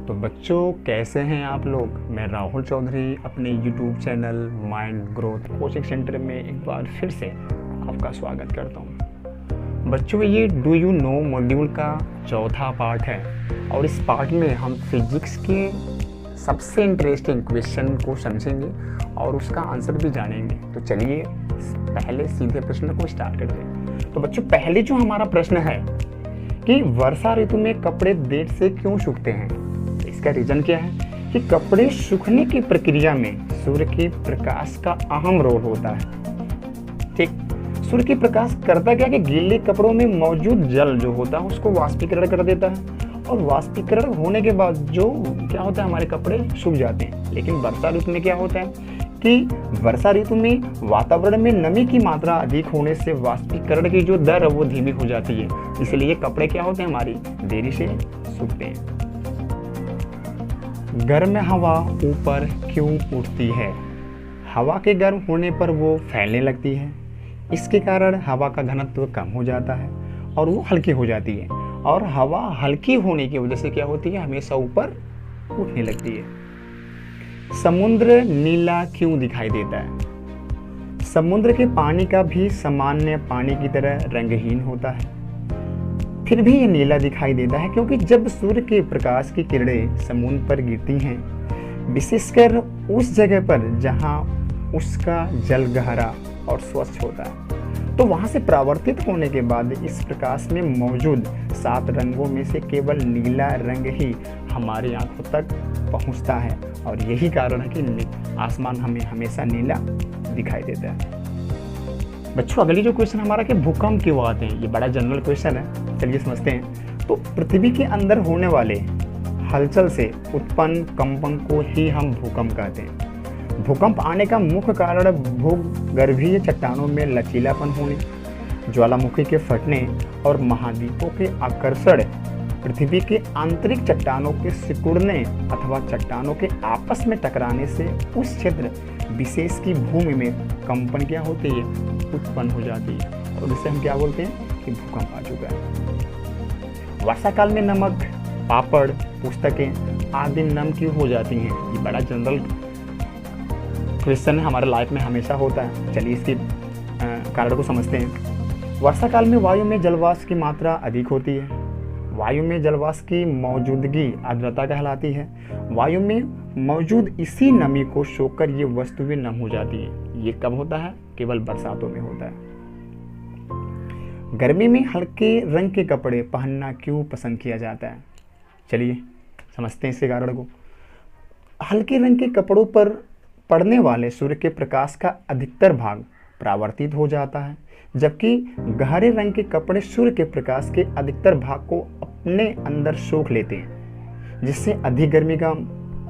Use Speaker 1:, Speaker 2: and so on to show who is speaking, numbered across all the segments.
Speaker 1: तो बच्चों कैसे हैं आप लोग। मैं राहुल चौधरी अपने YouTube channel mind growth coaching centre में एक बार फिर से आपका स्वागत करता हूं। बच्चों ये डू यू नो मॉड्यूल का चौथा पार्ट है और इस पार्ट में हम फिजिक्स के सबसे इंटरेस्टिंग क्वेश्चन को समझेंगे और उसका आंसर भी जानेंगे। तो चलिए पहले सीधे प्रश्न को स्टार्ट करते हैं। तो बच्चों पहले जो हमारा प्रश्न है कि वर्षा ऋतु में कपड़े देर से क्यों सूखते हैं। इसका रीजन क्या है कि कपड़े सूखने की प्रक्रिया में सूर्य के प्रकाश का अहम रोल होता है। ठीक, सूर्य के प्रकाश करता क्या कि गीले कपड़ों में मौजूद जल जो होता है उसको वाष्पीकरण कर देता है और वाष्पीकरण होने के बाद जो क्या होता है हमारे कपड़े सूख जाते हैं। लेकिन वर्षा ऋतु में क्या होता है कि वर्षा ऋतु में वातावरण में नमी की मात्रा अधिक होने से वाष्पीकरण की जो दर है वो धीमी हो जाती है, इसलिए कपड़े क्या होते हैं हमारी देरी से सूखते हैं। गर्म हवा ऊपर क्यों उठती है। हवा के गर्म होने पर वो फैलने लगती है, इसके कारण हवा का घनत्व कम हो जाता है और वो हल्की हो जाती है और हवा हल्की होने की वजह से क्या होती है हमेशा ऊपर उठने लगती है। समुद्र नीला क्यों दिखाई देता है। समुद्र के पानी का भी सामान्य पानी की तरह रंगहीन होता है, फिर भी ये नीला दिखाई देता है क्योंकि जब सूर्य के प्रकाश की किरणें समुद्र पर गिरती हैं, विशेषकर उस जगह पर जहां उसका जल गहरा और स्वच्छ होता है, तो वहां से परावर्तित होने के बाद इस प्रकाश में मौजूद 7 रंगों में से केवल नीला रंग ही हमारी आंखों तक पहुंचता है और यही कारण है कि आसमान हमें हमेशा नीला दिखाई देता है। बच्चों अगली जो क्वेश्चन हमारा कि भूकंप क्यों आते हैं, ये बड़ा जनरल क्वेश्चन है, चलिए समझते हैं। तो पृथ्वी के अंदर होने वाले हलचल से उत्पन्न कंपन को ही हम भूकंप कहते हैं। भूकंप आने का मुख्य कारण भूगर्भीय चट्टानों में लचीलापन होने, ज्वालामुखी के फटने और महाद्वीपों के आकर्षण, पृथ्वी के आंतरिक चट्टानों के सिकुड़ने अथवा चट्टानों के आपस में टकराने से उस क्षेत्र विशेष की भूमि में कंपन क्या होती है उत्पन्न हो जाती है और इसे हम क्या बोलते हैं कि भूकंप आ चुका है। वर्षा काल में नमक, पापड़, पुस्तकें आदि नम क्यों हो जाती हैं। ये बड़ा जनरल क्वेश्चन है, हमारे लाइफ में हमेशा होता है। चलिए इसके कारण को समझते हैं। वर्षा काल में वायु में जलवाष्प की मात्रा अधिक होती है। वायु में जलवाष्प की मौजूदगी आर्द्रता कहलाती है। वायु में मौजूद इसी नमी को सोखकर ये वस्तुएं नम हो जाती है। ये कब होता है, केवल बरसातों में होता है। गर्मी में हल्के रंग के कपड़े पहनना क्यों पसंद किया जाता है। चलिए समझते हैं इसके कारण को। हल्के रंग के कपड़ों पर पड़ने वाले सूर्य के प्रकाश का अधिकतर भाग परावर्तित हो जाता है, जबकि गहरे रंग के कपड़े सूर्य के प्रकाश के अधिकतर भाग को अपने अंदर सोख लेते हैं, जिससे अधिक गर्मी का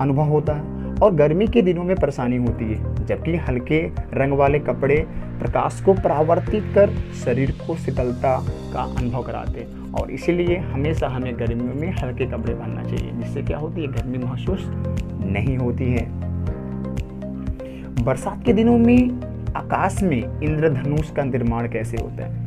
Speaker 1: अनुभव होता है और गर्मी के दिनों में परेशानी होती है। जबकि हल्के रंग वाले कपड़े प्रकाश को परावर्तित कर शरीर को शीतलता का अनुभव कराते हैं और इसीलिए हमेशा हमें गर्मियों में हल्के कपड़े पहनना चाहिए, जिससे क्या होती है गर्मी महसूस नहीं होती है। बरसात के दिनों में आकाश में इंद्रधनुष का निर्माण कैसे होता है।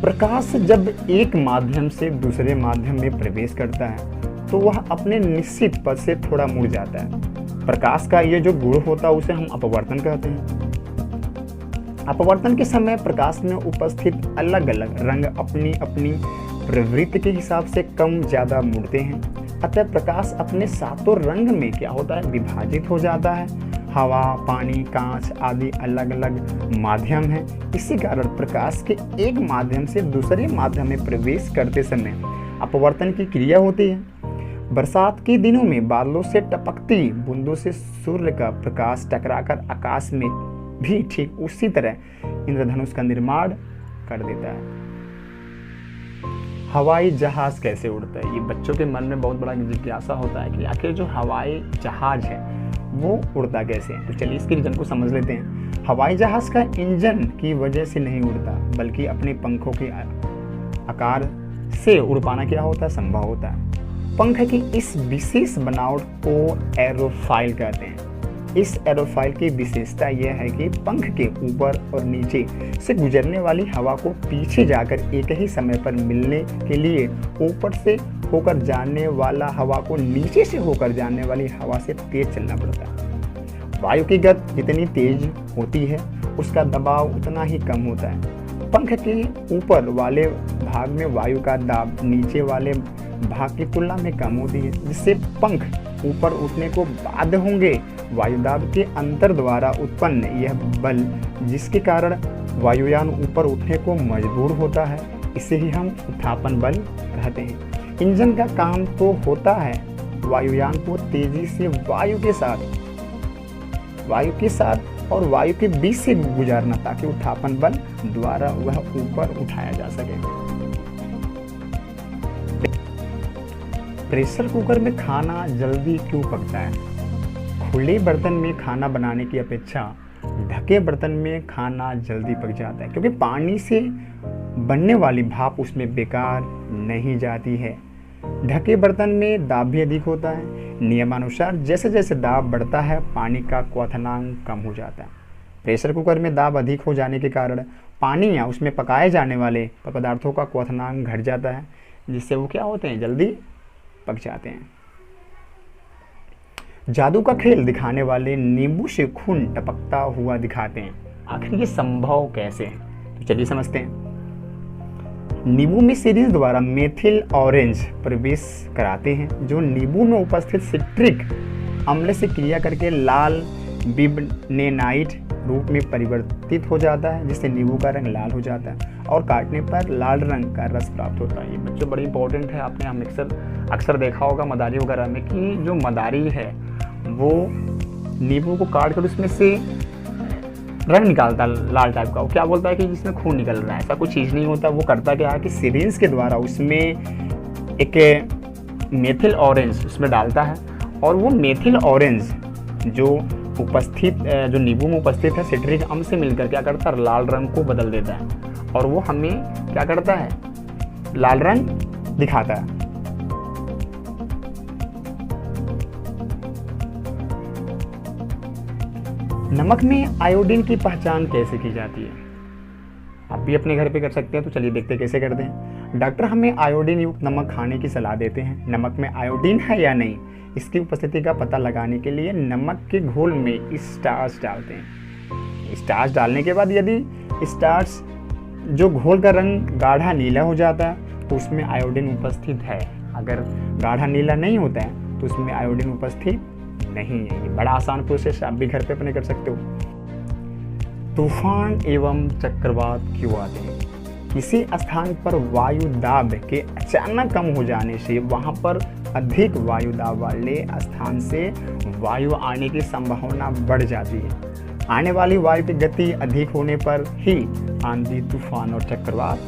Speaker 1: प्रकाश जब एक माध्यम से दूसरे माध्यम में प्रवेश करता है तो वह अपने निश्चित पथ से थोड़ा मुड़ जाता है। प्रकाश का ये जो गुण होता है उसे हम अपवर्तन कहते हैं। अपवर्तन के समय प्रकाश में उपस्थित अलग अलग रंग अपनी अपनी प्रवृत्ति के हिसाब से कम ज्यादा मुड़ते हैं, अतः प्रकाश अपने 7 रंग में क्या होता है विभाजित हो जाता है। हवा, पानी, कांच आदि अलग अलग माध्यम हैं। इसी कारण प्रकाश के एक माध्यम से दूसरे माध्यम में प्रवेश करते समय अपवर्तन की क्रिया होती है। बरसात के दिनों में बादलों से टपकती बूंदों से सूर्य का प्रकाश टकराकर आकाश में भी ठीक उसी तरह इंद्रधनुष का निर्माण कर देता है। हवाई जहाज कैसे उड़ता है। ये बच्चों के मन में बहुत बड़ा जिज्ञासा होता है कि आखिर जो हवाई जहाज है वो उड़ता कैसे है। तो चलिए इसके रीजन को समझ लेते हैं। हवाई जहाज का इंजन की वजह से नहीं उड़ता, बल्कि अपने पंखों के आकार से उड़ पाना क्या होता है संभव होता है। पंख की इस विशेष बनावट को एरोफॉइल कहते हैं। इस एरोफॉइल की विशेषता यह है कि पंख के ऊपर और नीचे से गुजरने वाली हवा को पीछे जाकर एक ही समय पर मिलने के लिए ऊपर से होकर जाने वाला हवा को नीचे से होकर जाने वाली हवा से तेज चलना पड़ता है। वायु की गति जितनी तेज होती है उसका दबाव उतना ही कम होता है। पंख के ऊपर वाले भाग में वायु का दाब नीचे वाले भाग की तुलना में कम होती है, जिससे पंख ऊपर उठने को बाध्य होंगे। वायुदाब के अंतर द्वारा उत्पन्न यह बल जिसके कारण वायुयान ऊपर उठने को मजबूर होता है, इसे ही हम उत्थापन बल कहते हैं। इंजन का काम तो होता है वायुयान को तेजी से वायु के साथ और वायु के बीच से गुजारना, ताकि उत्थापन बल द्वारा वह ऊपर उठाया जा सके। प्रेशर कुकर में खाना जल्दी क्यों पकता है? खुले बर्तन में खाना बनाने की अपेक्षा ढके बर्तन में खाना जल्दी पक जाता है, क्योंकि पानी से बनने वाली भाप उसमें बेकार नहीं जाती है। ढके बर्तन में दाब भी अधिक होता है। नियमानुसार जैसे जैसे दाब बढ़ता है पानी का क्वथनांक कम हो जाता है। प्रेशर कुकर में दाब अधिक हो जाने के कारण पानी या उसमें पकाए जाने वाले पदार्थों का क्वथनांक घट जाता है, जिससे वो क्या होते हैं, जल्दी पक जाते हैं। जादू का खेल दिखाने वाले नींबू से खून टपकता हुआ दिखाते हैं, आखिर ये संभव कैसे है? तो चलिए समझते हैं। नींबू में सिरिंज द्वारा मेथिल ऑरेंज प्रवेश कराते हैं, जो नींबू में उपस्थित सिट्रिक अम्ल से क्रिया करके लाल बिबनेनाइट रूप में परिवर्तित हो जाता है, जिससे नींबू का रंग लाल हो जाता है और काटने पर लाल रंग का रस प्राप्त होता है। ये बच्चों बड़ी इंपॉर्टेंट है। आपने हम अक्सर देखा होगा मदारी वगैरह में कि जो मदारी है वो नींबू को काट कर उसमें से रंग निकालता है लाल टाइप का। वो क्या बोलता है कि जिसमें खून निकल रहा है, ऐसा कुछ चीज़ नहीं होता। वो करता क्या है कि सिरिंज के द्वारा उसमें एक मेथिल ऑरेंज उसमें डालता है, और वो मेथिल ऑरेंज जो नींबू में उपस्थित है सिट्रिक अम्ल से मिलकर क्या करता है, लाल रंग को बदल देता है, और वो हमें क्या करता है, लाल रंग दिखाता है। नमक में आयोडीन की पहचान कैसे की जाती है? आप भी अपने घर पे कर सकते हैं। तो चलिए देखते हैं कैसे करते हैं। डॉक्टर हमें आयोडीन युक्त नमक खाने की सलाह देते हैं। नमक में आयोडीन है या नहीं, इसकी उपस्थिति का पता लगाने के लिए नमक के घोल में स्टार्च डालते हैं। स्टार्च डालने के बाद यदि स्टार्च जो घोल का रंग गाढ़ा नीला हो जाता है तो उसमें आयोडीन उपस्थित है। अगर गाढ़ा नीला नहीं होता है तो उसमें आयोडीन उपस्थित नहीं है। ये बड़ा आसान प्रोसेस, आप भी घर पे अपने कर सकते हो। तूफान एवं चक्रवात क्यों आते हैं? किसी स्थान पर वायु दाब के अचानक कम हो जाने से वहां पर अधिक वायु दाब वाले स्थान से वायु आने की संभावना बढ़ जाती है। आने वाली वायु की गति अधिक होने पर ही आंधी, तूफान और चक्रवात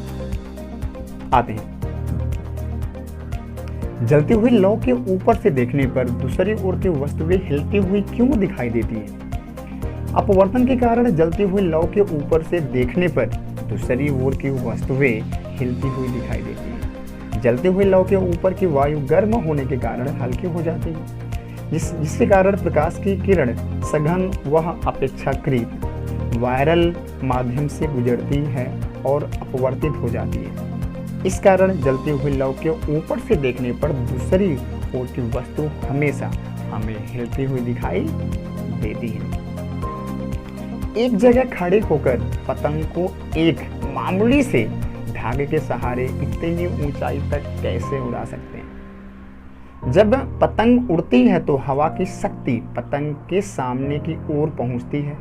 Speaker 1: आते हैं। जलती हुई लौ के ऊपर से देखने पर दूसरी ओर की वस्तुएं हिलती हुई क्यों दिखाई देती हैं? अपवर्तन के कारण जलती हुई लौ के ऊपर से देखने पर दूसरी ओर की वस्तुएं हिलती हुई दिखाई देती हैं। जलते हुए लौ के ऊपर की वायु गर्म होने के कारण हल्की हो जाती है, जिसके कारण प्रकाश की किरण सघन व अपेक्षाकृत वायरल माध्यम से गुजरती है और अपवर्तित हो जाती है। इस कारण जलती हुई लौ के ऊपर से देखने पर दूसरी ओर की वस्तु हमेशा हमें हिलती हुई दिखाई देती है। एक जगह खड़े होकर पतंग को एक मामूली से धागे के सहारे इतनी ऊंचाई तक कैसे उड़ा सकते हैं? जब पतंग उड़ती है तो हवा की शक्ति पतंग के सामने की ओर पहुंचती है,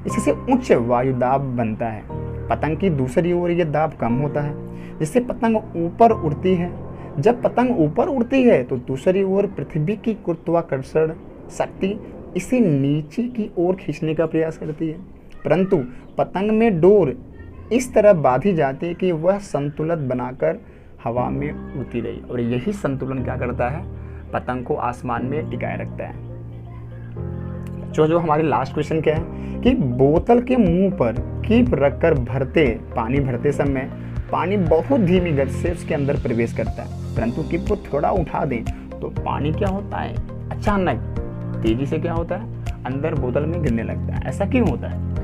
Speaker 1: इससे उच्च वायु दाब बनता है। पतंग की दूसरी ओर यह दाब कम होता है, जिससे पतंग ऊपर उड़ती है। जब पतंग ऊपर उड़ती है तो दूसरी ओर पृथ्वी की गुरुत्वाकर्षण शक्ति इसे नीचे की ओर खींचने का प्रयास करती है, परंतु पतंग में डोर इस तरह बांधी जाती है कि वह संतुलन बनाकर हवा में उड़ती रही, और यही संतुलन क्या करता है, पतंग को आसमान में टिकाए रखता है। जो हमारी लास्ट क्वेश्चन क्या है कि बोतल के मुंह पर कीप रखकर पानी भरते समय पानी बहुत धीमी गति से उसके अंदर प्रवेश करता है, परंतु कीप को थोड़ा उठा दें तो पानी क्या होता है, अचानक तेजी से क्या होता है, अंदर बोतल में गिरने लगता है। ऐसा क्यों होता है?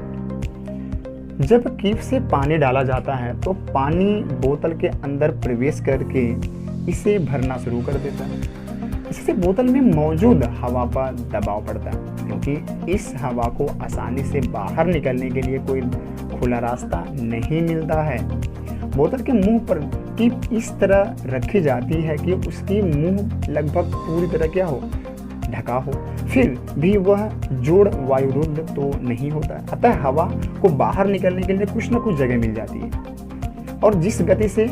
Speaker 1: जब कीप से पानी डाला जाता है तो पानी बोतल के अंदर प्रवेश करके इसे भरना शुरू कर देता है। इससे बोतल में मौजूद हवा पर दबाव पड़ता है, क्योंकि इस हवा को आसानी से बाहर निकलने के लिए कोई खुला रास्ता नहीं मिलता है। बोतल के मुंह पर कीप इस तरह रखी जाती है कि उसकी मुंह लगभग पूरी तरह क्या हो, ढका हो, फिर भी वह जोड़ वायुरुद्ध तो नहीं होता। अतः हवा को बाहर निकलने के लिए कुछ न कुछ जगह मिल जाती है, और जिस गति से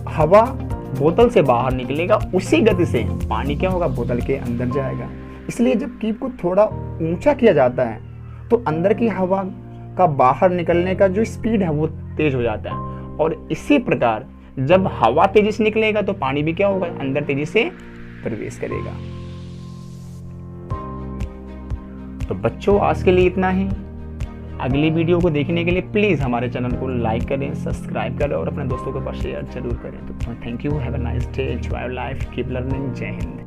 Speaker 1: हवा बोतल से बाहर निकलेगा उसी गति से पानी क्या होगा, बोतल के अंदर जाएगा। इसलिए जब कीप को थोड़ा ऊंचा किया जाता है तो अंदर की हवा का बाहर निकलने का जो स्पीड है वो तेज हो जाता है, और इसी प्रकार जब हवा तेजी से निकलेगा तो पानी भी क्या होगा, अंदर तेजी से प्रवेश करेगा। तो बच्चों, आज के लिए इतना ही। अगली वीडियो को देखने के लिए प्लीज़ हमारे चैनल को लाइक करें, सब्सक्राइब करें और अपने दोस्तों के पास शेयर जरूर करें। तो thank you, have a nice day, enjoy life, keep learning. जय हिंद।